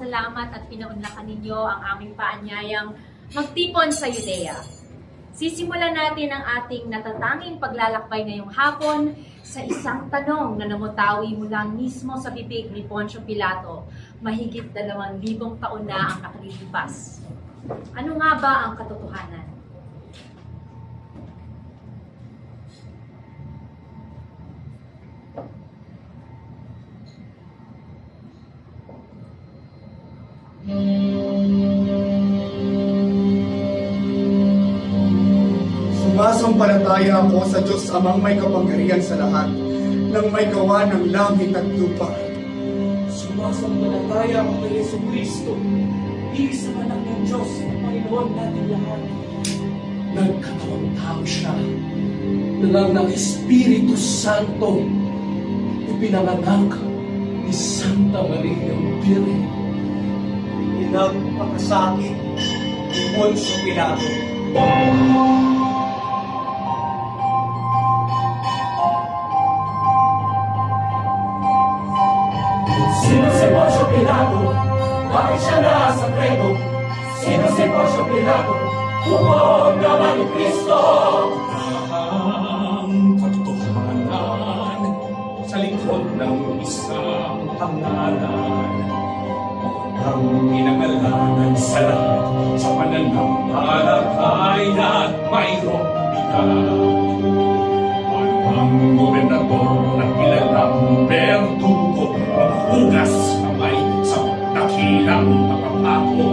salamat at pinaunlakan ninyo ang aming paanyayang magtipon sa Judea. Sisimulan natin ang ating natatanging paglalakbay ngayong hapon sa isang tanong na namutawi mula mismo sa bibig ni Poncio Pilato mahigit 2,000 taon na ang nakalilipas. Ano nga ba ang katotohanan? Sumasampalataya ako sa Diyos Amang may kapangyarihan sa lahat, nang may gawa ng langit at lupa. Sumasampalataya ako kay Yesu Kristo, isang anak ng Diyos, Panginoon natin lahat. Nagkatawang tao siya, ng Espiritu Santo, ipinanganak ni Santa Maria Virgen. Pinagpakasakit ni Poncio Pilato. Sino si Poncio Pilato? Bakit siya nasa kredo? Sino si Poncio Pilato? Huwag naman ni Kristo! Ang katotohanan sa likod ng isang pangalan, ang pinangalanan sa lahat sa pananampalataya at mayroong bigat. Ang gobernador na kilalang berdugo ang hugas kamay sa dakilang pagkapako.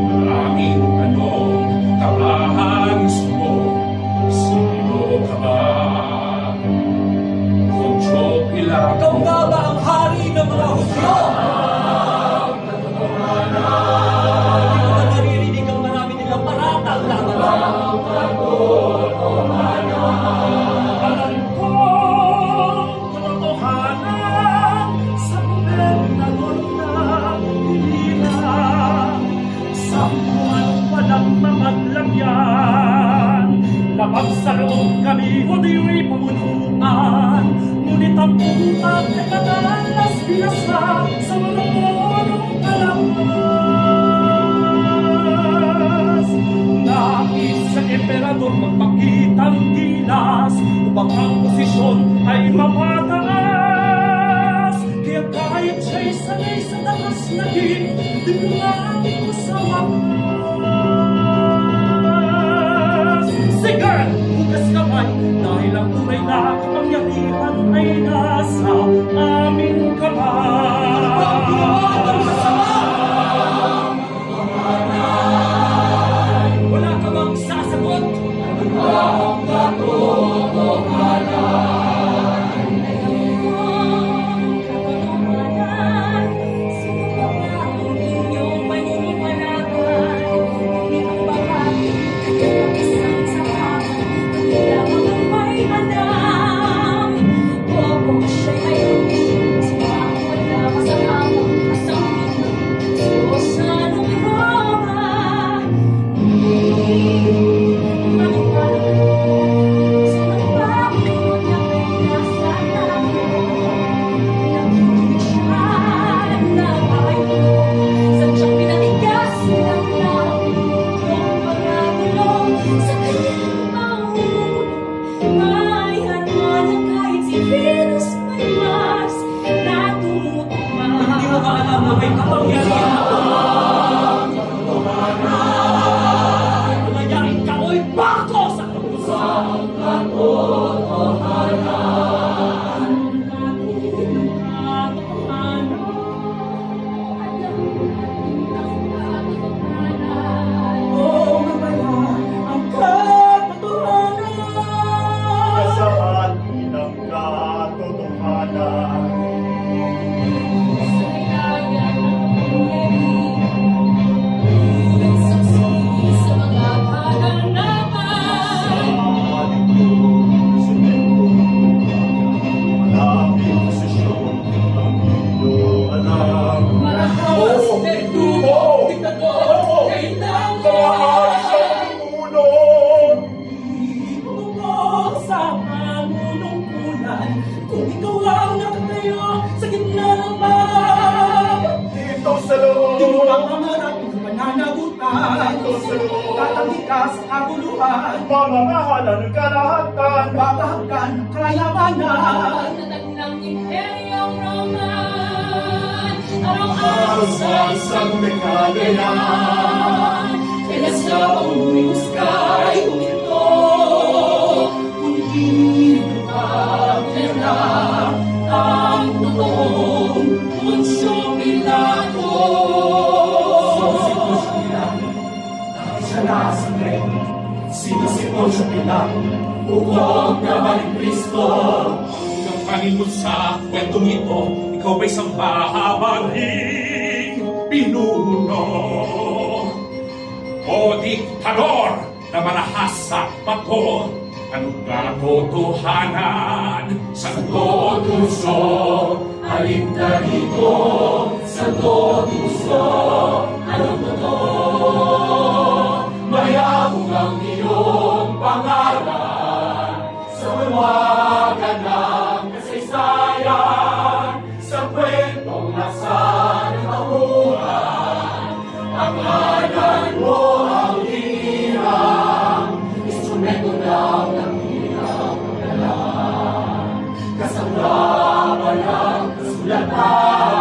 Maraming tanong, tabahan mo, sino ka ba? Poncio Pilato, ikaw nga ba ang hari ng mga Hudyo? Hindi ko ba naririnig ang marami nilang paratang laban ang katotohanan? Sa gobernador na hinilang, sa buwan walang mamaglagyan. Labag sa loob kami, o di'y pamunuan, ngunit ang utak ay madalas binasa sa mga punong kalamas. Nais sa emperador magpakitang gilas upang ang posisyon ay mapataas. Kaya kahit siya'y sanay sa taas naging diplomatik ko sa wakas. Sige, hugas kamay dahil ang tunay na kapangyarihan ay nasa aming kamay. Wala ka bang sasagot? Ang katotohanan. kalangitan. Tatanggi ka sa kaguluhan, Mamamahala ng kalahatan. babahagkan ng kayamanan. Tatag ng Imperyong Roman, araw-araw sa isang dekadayan. Kaya sa panghuhusgay kung ito, kundi magkakera ang totoong Poncio Pilato. Si Poncio Pilato, dahil siya nasangre. Sino si Poncio Pilato? Bukod naman ni Kristo. Ang panimod sa kwentong ito, ikaw ba'y isang mahabaling pinuno? O diktador na marahas sa bato? Anong katotohanan sa puso? Alin na rito sa puso? Anong totoo? Mayabong ang iyong pangalan sa bulwagan ng kasaysayan, sa kwentong nasa ng tauhan. Ang ngalan mo ang hirang, instrumento lang ng hirang pagdala. Kasama ng kasulatan,